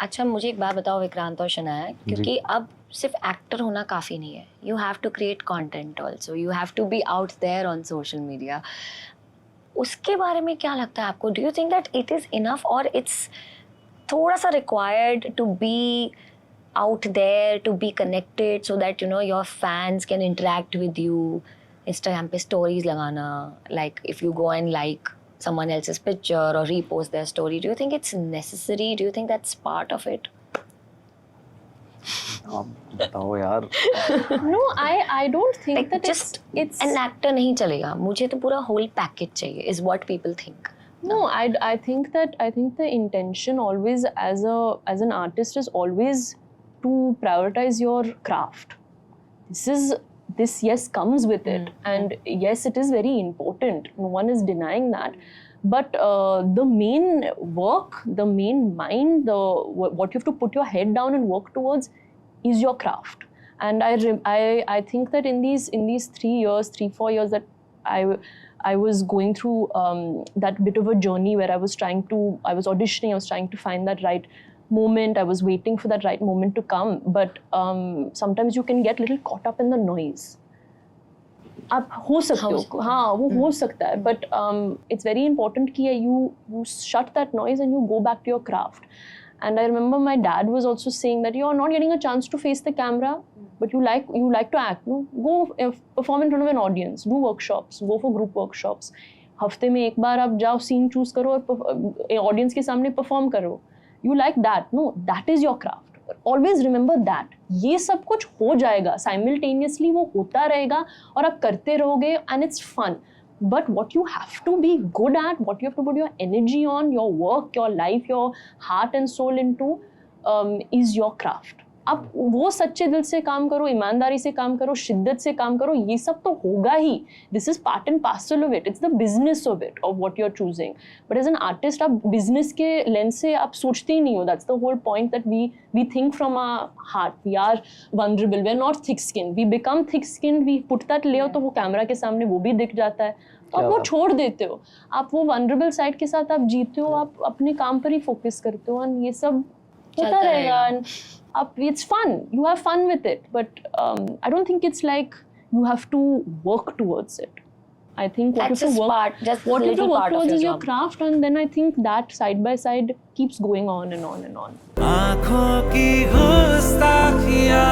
अच्छा मुझे एक बात बताओ विक्रांत और शनाया, क्योंकि अब सिर्फ एक्टर होना काफ़ी नहीं है. You have to create content also, you have to be out there on social media. उसके बारे में क्या लगता है आपको? Do you think that it is enough और इट्स थोड़ा सा required to be out there, to be connected so that you know your fans can interact with you? Instagram पे stories लगाना, like if you go and like someone else's picture or repost their story, do you think it's necessary? Do you think that's part of it? आप बताओ यार. No, I don't think Like that just it's an actor नहीं चलेगा, मुझे तो पूरा whole package चाहिए, is what people think. No, I think the intention always as an artist is always to prioritize your craft. This yes comes with it, and yes it is very important. No one is denying that. But the main work, the main mind, what you have to put your head down and work towards is your craft. And I think that in these 3-4 years that I was going through that bit of a journey where I was auditioning, I was trying to find that right moment, I was waiting for that right moment to come, but sometimes you can get little caught up in the noise. आप हो सकते हो, हाँ वो हो सकता है, but it's very important कि you shut that noise and you go back to your craft. And I remember my dad was also saying that you're not getting a chance to face the camera, but you like to act. No, go perform in front of an audience, do workshops, go for group workshops. हफ्ते में एक बार आप जाओ, scene choose करो और audience के सामने perform करो. You like that? No, that is your craft. Always remember that. ये सब कुछ हो जाएगा simultaneously, वो होता रहेगा और आप करते रहोगे and it's fun. But what you have to be good at, what you have to put your energy on, your work, your life, your heart and soul into is your craft. आप वो सच्चे दिल से काम करो, ईमानदारी से काम करो, शिद्दत से काम करो, ये सब तो होगा ही. This is part and parcel of it. It's the business of it, of what you're choosing. But as an artist, आप business के lens से आप सोचते ही नहीं हो. That's the whole point, that we think from our heart. We are vulnerable. We're not thick-skinned. We become thick-skinned. We put that layer, तो वो camera के सामने वो भी दिख जाता है. तो आप वो छोड़ देते हो. आप वो vulnerable side के साथ आप जीते हो. आप अपने काम पर ही focus करते हो. और ये सब होता रहेगा. It's fun. You have fun with it, but I don't think it's like you have to work towards it. I think what you have to work towards is your craft, and then I think that side by side keeps going on and on and on. आँखों की गुस्ताखियाँ